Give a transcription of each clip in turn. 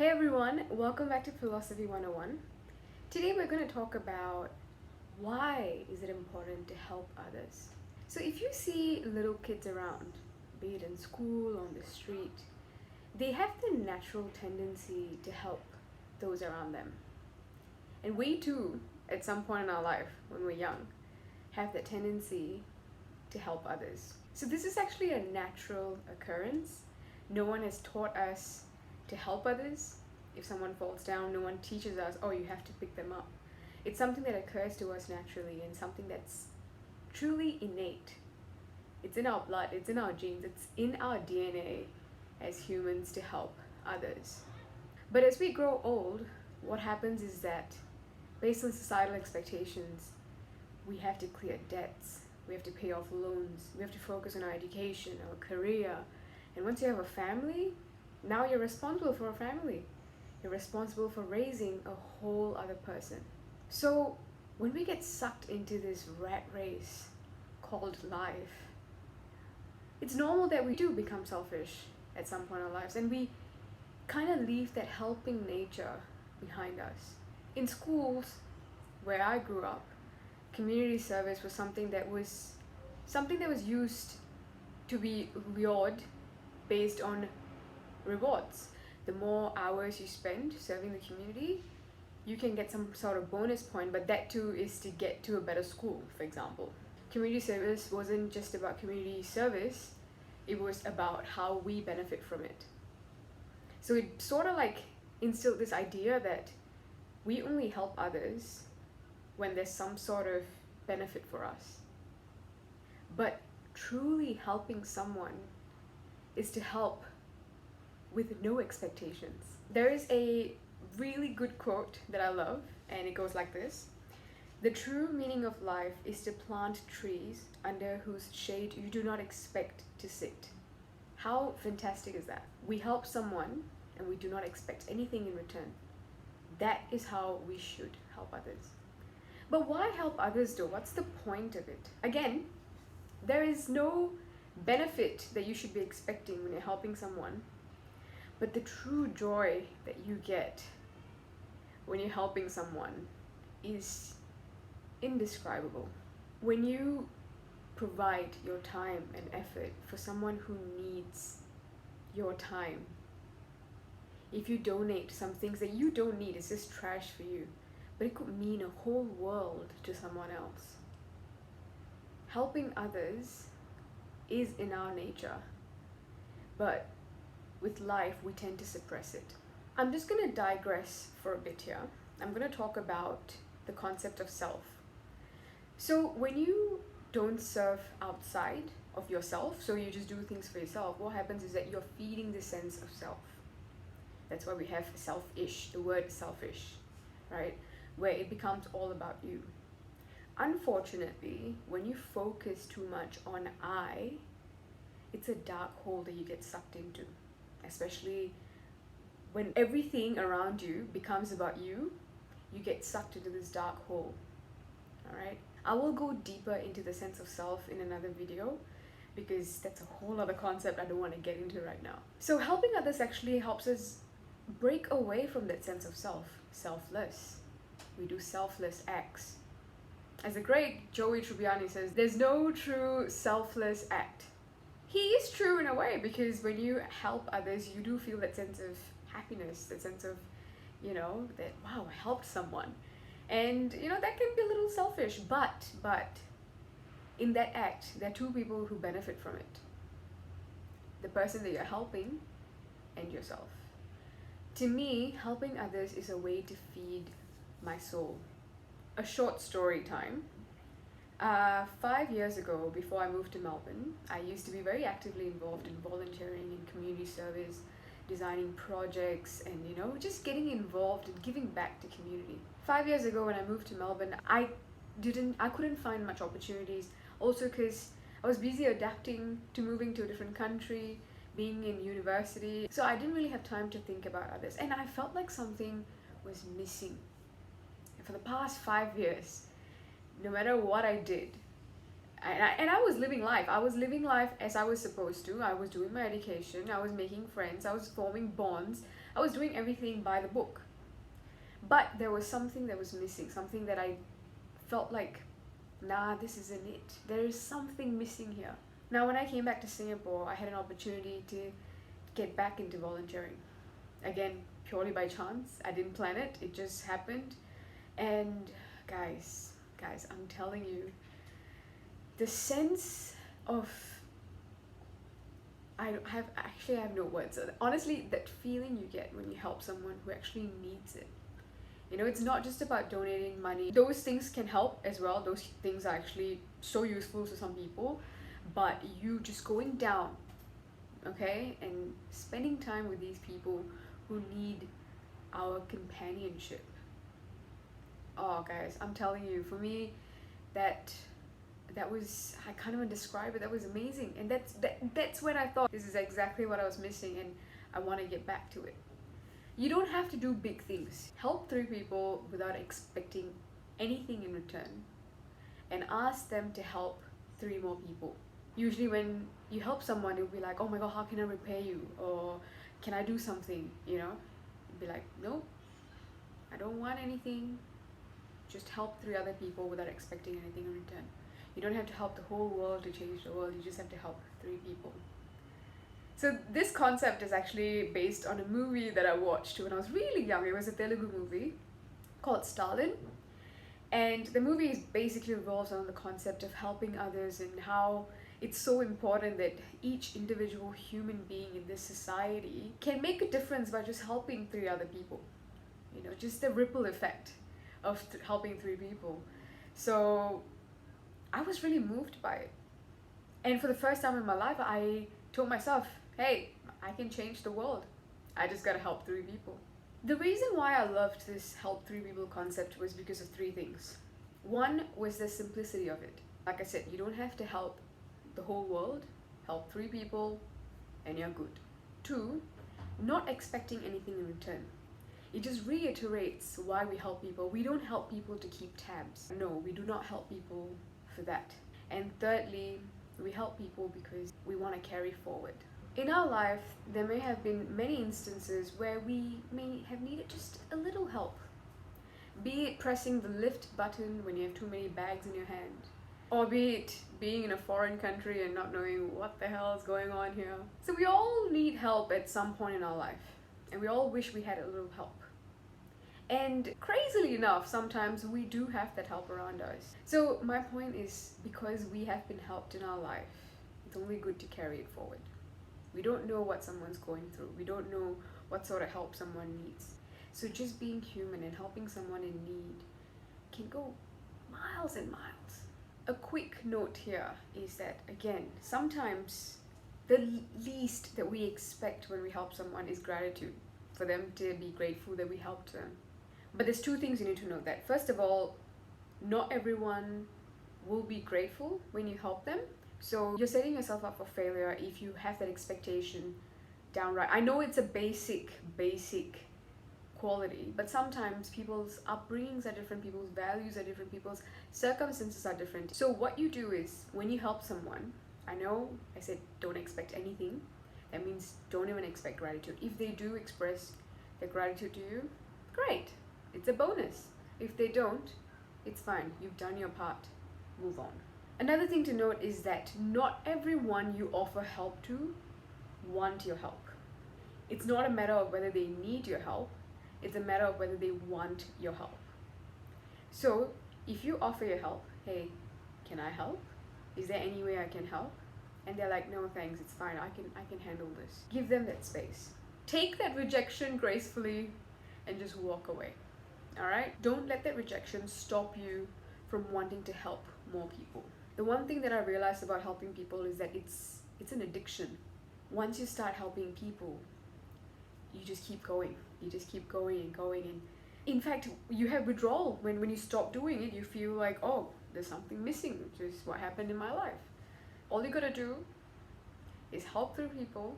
Hey everyone, welcome back to Philosophy 101. Today we're going to talk about why is it important to help others. So if you see little kids around, be it in school, on the street, they have the natural tendency to help those around them. And we too, at some point in our life, when we're young, have that tendency to help others. So this is actually a natural occurrence. No one has taught us to help others. If someone falls down, no one teaches us, oh, you have to pick them up. It's something that occurs to us naturally and something that's truly innate. It's in our blood, it's in our genes, it's in our DNA as humans to help others. But as we grow old, what happens is that based on societal expectations, we have to clear debts, we have to pay off loans, we have to focus on our education, our career. And once you have a family, now you're responsible for a family. You're responsible for raising a whole other person. So when we get sucked into this rat race called life, it's normal that we do become selfish at some point in our lives, and we kind of leave that helping nature behind us. In schools where I grew up, community service was something that was used to be rewarded based on rewards. The more hours you spend serving the community, you can get some sort of bonus point, but that too is to get to a better school, for example. Community service wasn't just about community service, it was about how we benefit from it. So it sort of like instilled this idea that we only help others when there's some sort of benefit for us. But truly helping someone is to help with no expectations. There is a really good quote that I love, and it goes like this: "The true meaning of life is to plant trees under whose shade you do not expect to sit." How fantastic is that? We help someone and we do not expect anything in return. That is how we should help others. But why help others though? What's the point of it? Again, there is no benefit that you should be expecting when you're helping someone. But the true joy that you get when you're helping someone is indescribable. When you provide your time and effort for someone who needs your time, if you donate some things that you don't need, it's just trash for you, but it could mean a whole world to someone else. Helping others is in our nature, but with life, we tend to suppress it. I'm just going to digress for a bit here. I'm going to talk about the concept of self. So when you don't serve outside of yourself, so you just do things for yourself, what happens is that you're feeding the sense of self. That's why we have selfish, the word selfish, right? Where it becomes all about you. Unfortunately, when you focus too much on I, it's a dark hole that you get sucked into. Especially when everything around you becomes about you, you get sucked into this dark hole. Alright? I will go deeper into the sense of self in another video because that's a whole other concept I don't want to get into right now. So helping others actually helps us break away from that sense of self, selfless. We do selfless acts. As the great Joey Tribbiani says, there's no true selfless act. He is true in a way, because when you help others, you do feel that sense of happiness, that sense of, that, wow, I helped someone. And, that can be a little selfish, but in that act, there are two people who benefit from it. The person that you're helping and yourself. To me, helping others is a way to feed my soul. A short story time. 5 years ago, before I moved to Melbourne, I used to be very actively involved in volunteering and community service, designing projects, and just getting involved and giving back to community. 5 years ago when I moved to Melbourne, I couldn't find much opportunities, also because I was busy adapting to moving to a different country, being in university, so I didn't really have time to think about others, and I felt like something was missing. And for the past 5 years, no matter what I did, And I was living life. I was living life as I was supposed to. I was doing my education. I was making friends. I was forming bonds. I was doing everything by the book. But there was something that was missing, something that I felt like, nah, this isn't it. There is something missing here. Now, when I came back to Singapore, I had an opportunity to get back into volunteering. Again, purely by chance. I didn't plan it. It just happened. And guys, I'm telling you, the sense of I have no words. Honestly, that feeling you get when you help someone who actually needs it. You know, it's not just about donating money. Those things can help as well. Those things are actually so useful to some people. But you just going down, okay, and spending time with these people who need our companionship. Oh, guys, I'm telling you, for me, that was, I can't even describe it. That was amazing. And that's when I thought this is exactly what I was missing, and I want to get back to it. You don't have to do big things. Help 3 people without expecting anything in return, and ask them to help 3 more people. Usually when you help someone, you'll be like, oh my god, how can I repay you? Or can I do something? You know, you'll be like, no, I don't want anything. Just help 3 other people without expecting anything in return. You don't have to help the whole world to change the world. You just have to help 3 people. So this concept is actually based on a movie that I watched when I was really young. It was a Telugu movie called Stalin. And the movie basically revolves around the concept of helping others and how it's so important that each individual human being in this society can make a difference by just helping 3 other people. You know, just the ripple effect of helping 3 people. So I was really moved by it. And for the first time in my life, I told myself, hey, I can change the world. I just gotta help 3 people. The reason why I loved this help 3 people concept was because of 3 things. One was the simplicity of it. Like I said, you don't have to help the whole world. Help 3 people and you're good. 2, not expecting anything in return. It just reiterates why we help people. We don't help people to keep tabs. No, we do not help people for that. And thirdly, we help people because we want to carry forward. In our life, there may have been many instances where we may have needed just a little help. Be it pressing the lift button when you have too many bags in your hand, or be it being in a foreign country and not knowing what the hell is going on here. So we all need help at some point in our life, and we all wish we had a little help. And crazily enough, sometimes we do have that help around us. So my point is, because we have been helped in our life, it's only good to carry it forward. We don't know what someone's going through. We don't know what sort of help someone needs. So just being human and helping someone in need can go miles and miles. A quick note here is that, again, sometimes the least that we expect when we help someone is gratitude, for them to be grateful that we helped them. But there's 2 things you need to know that. First of all, not everyone will be grateful when you help them. So you're setting yourself up for failure if you have that expectation downright. I know it's a basic quality, but sometimes people's upbringings are different, people's values are different, people's circumstances are different. So what you do is, when you help someone, I know I said don't expect anything. That means don't even expect gratitude. If they do express their gratitude to you, great. It's a bonus. If they don't, it's fine. You've done your part. Move on. Another thing to note is that not everyone you offer help to want your help. It's not a matter of whether they need your help. It's a matter of whether they want your help. So if you offer your help, hey, can I help? Is there any way I can help? And they're like, no thanks, it's fine, I can handle this. Give them that space. Take that rejection gracefully and just walk away. Alright? Don't let that rejection stop you from wanting to help more people. The one thing that I realized about helping people is that it's an addiction. Once you start helping people, you just keep going. You just keep going and going. And in fact, you have withdrawal. When you stop doing it, you feel like, oh, there's something missing, which is what happened in my life. All you gotta do is help 3 people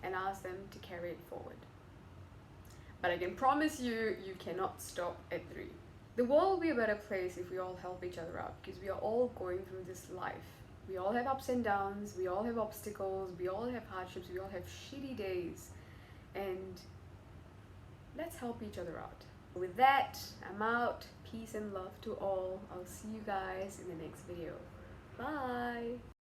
and ask them to carry it forward. But I can promise you, you cannot stop at 3. The world will be a better place if we all help each other out, because we are all going through this life. We all have ups and downs, we all have obstacles, we all have hardships, we all have shitty days, and let's help each other out. With that, I'm out. Peace and love to all. I'll see you guys in the next video. Bye.